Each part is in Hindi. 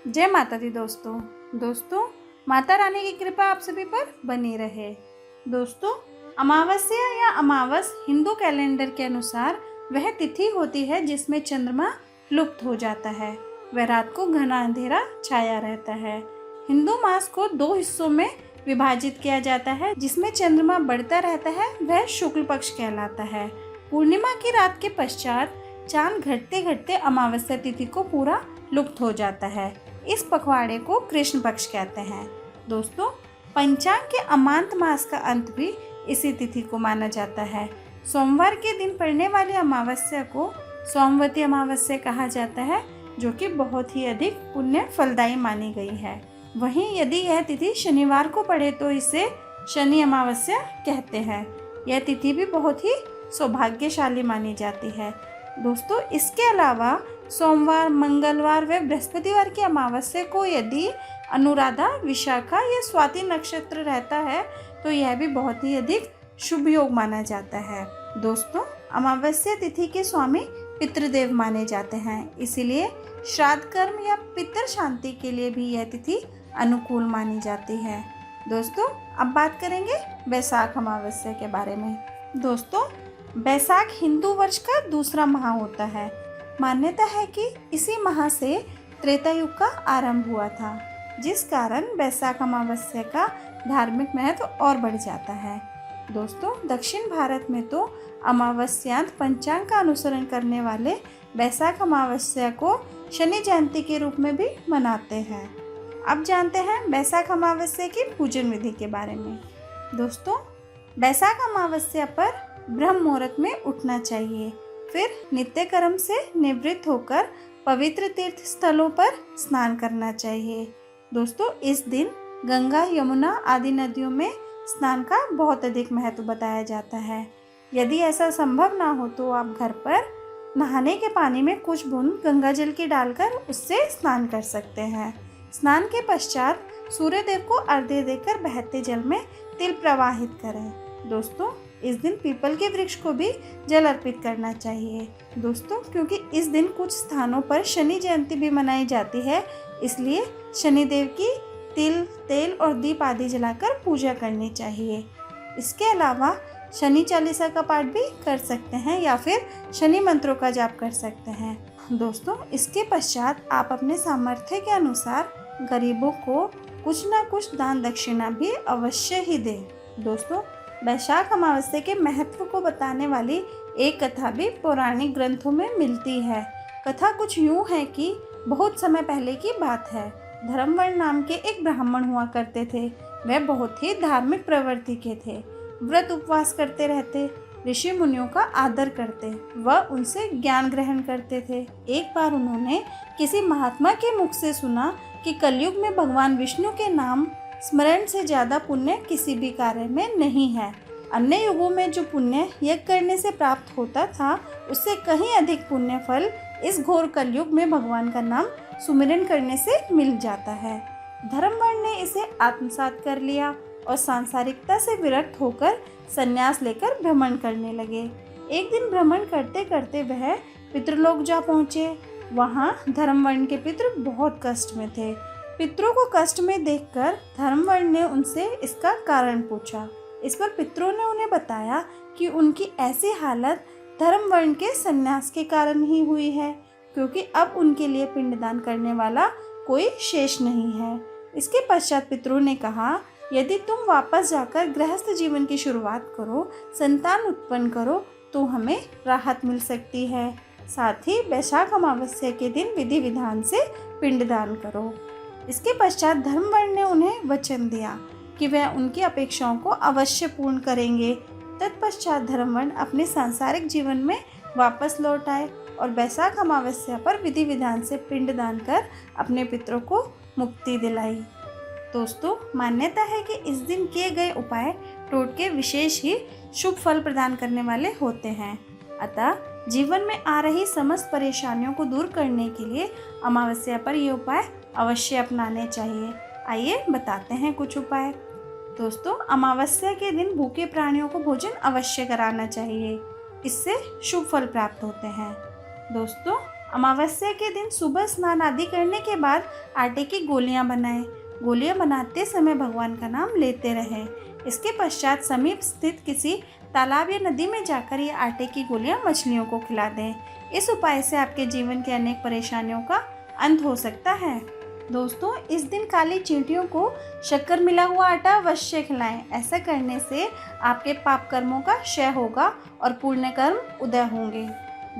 जय माता दी दोस्तों माता रानी की कृपा आप सभी पर बनी रहे। दोस्तों, अमावस्या या अमावस हिंदू कैलेंडर के अनुसार वह तिथि होती है जिसमें चंद्रमा लुप्त हो जाता है। वह रात को घना अंधेरा छाया रहता है। हिंदू मास को 2 हिस्सों में विभाजित किया जाता है। जिसमें चंद्रमा बढ़ता रहता है वह शुक्ल पक्ष कहलाता है। पूर्णिमा की रात के पश्चात चांद घटते घटते अमावस्या तिथि को पूरा लुप्त हो जाता है। इस पखवाड़े को कृष्ण पक्ष कहते हैं। दोस्तों, पंचांग के अमांत मास का अंत भी इसी तिथि को माना जाता है। सोमवार के दिन पड़ने वाली अमावस्या को सोमवती अमावस्या कहा जाता है, जो कि बहुत ही अधिक पुण्य फलदायी मानी गई है। वहीं यदि यह तिथि शनिवार को पड़े तो इसे शनि अमावस्या कहते हैं। यह तिथि भी बहुत ही सौभाग्यशाली मानी जाती है। दोस्तों, इसके अलावा सोमवार, मंगलवार व बृहस्पतिवार की अमावस्या को यदि अनुराधा, विशाखा या स्वाति नक्षत्र रहता है तो यह भी बहुत ही अधिक शुभ योग माना जाता है। दोस्तों, अमावस्या तिथि के स्वामी पितृदेव माने जाते हैं, इसीलिए श्राद्ध कर्म या पितृ शांति के लिए भी यह तिथि अनुकूल मानी जाती है। दोस्तों, अब बात करेंगे बैसाख अमावस्या के बारे में। दोस्तों, बैसाख हिंदू वर्ष का दूसरा माह होता है। मान्यता है कि इसी माह से त्रेता युग का आरंभ हुआ था, जिस कारण बैसाख अमावस्या का धार्मिक महत्व और बढ़ जाता है। दोस्तों, दक्षिण भारत में तो अमावस्यांत पंचांग का अनुसरण करने वाले बैसाख अमावस्या को शनि जयंती के रूप में भी मनाते हैं। अब जानते हैं बैसाख अमावस्या की पूजन विधि के बारे में। दोस्तों, बैसाख अमावस्या पर ब्रह्म मुहूर्त में उठना चाहिए। फिर नित्य कर्म से निवृत्त होकर पवित्र तीर्थ स्थलों पर स्नान करना चाहिए। दोस्तों, इस दिन गंगा, यमुना आदि नदियों में स्नान का बहुत अधिक महत्व बताया जाता है। यदि ऐसा संभव ना हो तो आप घर पर नहाने के पानी में कुछ बूंद गंगा जल की डालकर उससे स्नान कर सकते हैं। स्नान के पश्चात सूर्य देव को अर्घ्य देकर बहते जल में तिल प्रवाहित करें। दोस्तों, इस दिन पीपल के वृक्ष को भी जल अर्पित करना चाहिए। दोस्तों, क्योंकि इस दिन कुछ स्थानों पर शनि जयंती भी मनाई जाती है, इसलिए शनिदेव की तिल, तेल और दीप आदि जलाकर पूजा करनी चाहिए। इसके अलावा शनि चालीसा का पाठ भी कर सकते हैं या फिर शनि मंत्रों का जाप कर सकते हैं। दोस्तों, इसके पश्चात आप अपने सामर्थ्य के अनुसार गरीबों को कुछ ना कुछ दान दक्षिणा भी अवश्य ही दें। दोस्तों, बैसाख अमावस्या के महत्व को बताने वाली एक कथा भी पौराणिक ग्रंथों में मिलती है। कथा कुछ यूं है कि बहुत समय पहले की बात है। धर्मवर्ण नाम के एक ब्राह्मण हुआ करते थे। वह बहुत ही धार्मिक प्रवृत्ति के थे। व्रत उपवास करते रहते, ऋषि मुनियों का आदर करते, वह उनसे ज्ञान ग्रहण करते थे। एक बार उन्होंने किसी महात्मा के मुख से सुना कि कलयुग में भगवान विष्णु के नाम स्मरण से ज़्यादा पुण्य किसी भी कार्य में नहीं है। अन्य युगों में जो पुण्य यज्ञ करने से प्राप्त होता था, उससे कहीं अधिक पुण्य फल इस घोर कलयुग में भगवान का नाम सुमिरन करने से मिल जाता है। धर्मवर्ण ने इसे आत्मसात कर लिया और सांसारिकता से विरक्त होकर संन्यास लेकर भ्रमण करने लगे। एक दिन भ्रमण करते करते वह पितृलोक जा पहुँचे। वहाँ धर्मवर्ण के पितृ बहुत कष्ट में थे। पितरों को कष्ट में देखकर धर्मवर्ण ने उनसे इसका कारण पूछा। इस पर पितरों ने उन्हें बताया कि उनकी ऐसी हालत धर्मवर्ण के संन्यास के कारण ही हुई है, क्योंकि अब उनके लिए पिंडदान करने वाला कोई शेष नहीं है। इसके पश्चात पितरों ने कहा, यदि तुम वापस जाकर गृहस्थ जीवन की शुरुआत करो, संतान उत्पन्न करो तो हमें राहत मिल सकती है। साथ ही बैसाख अमावस्या के दिन विधि विधान से पिंडदान करो। इसके पश्चात धर्मवर्ण ने उन्हें वचन दिया कि वह उनकी अपेक्षाओं को अवश्य पूर्ण करेंगे। तत्पश्चात धर्मवर्ण अपने सांसारिक जीवन में वापस लौट आए और बैसाख अमावस्या पर विधि विधान से पिंडदान कर अपने पितरों को मुक्ति दिलाई। दोस्तों, मान्यता है कि इस दिन किए गए उपाय टोटके विशेष ही शुभ फल प्रदान करने वाले होते हैं। अतः जीवन में आ रही समस्त परेशानियों को दूर करने के लिए अमावस्या पर ये उपाय अवश्य अपनाने चाहिए। आइए बताते हैं कुछ उपाय। दोस्तों, अमावस्या के दिन भूखे प्राणियों को भोजन अवश्य कराना चाहिए। इससे शुभ फल प्राप्त होते हैं। दोस्तों, अमावस्या के दिन सुबह स्नान आदि करने के बाद आटे की गोलियां बनाएं। गोलियां बनाते समय भगवान का नाम लेते रहें। इसके पश्चात समीप स्थित किसी तालाब या नदी में जाकर ये आटे की गोलियां मछलियों को खिला दें। इस उपाय से आपके जीवन के अनेक परेशानियों का अंत हो सकता है। दोस्तों, इस दिन काली चींटियों को शक्कर मिला हुआ आटा अवश्य खिलाएं। ऐसा करने से आपके पाप कर्मों का क्षय होगा और पुण्य कर्म उदय होंगे।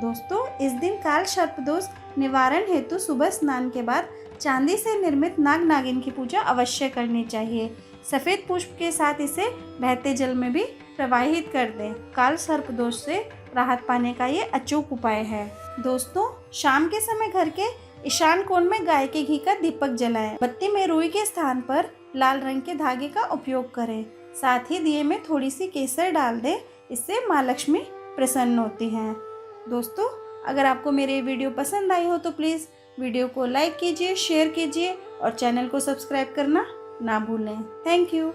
दोस्तों, इस दिन काल सर्प दोष निवारण हेतु सुबह स्नान के बाद चांदी से निर्मित नाग नागिन की पूजा अवश्य करनी चाहिए। सफ़ेद पुष्प के साथ इसे बहते जल में भी प्रवाहित कर दें। काल सर्प दोष से राहत पाने का ये अचूक उपाय है। दोस्तों, शाम के समय घर के ईशान कोण में गाय के घी का दीपक जलाएं। बत्ती में रुई के स्थान पर लाल रंग के धागे का उपयोग करें। साथ ही दिए में थोड़ी सी केसर डाल दें। इससे माँ लक्ष्मी प्रसन्न होती हैं। दोस्तों, अगर आपको मेरी वीडियो पसंद आई हो तो प्लीज़ वीडियो को लाइक कीजिए, शेयर कीजिए और चैनल को सब्सक्राइब करना ना भूलें। Thank you.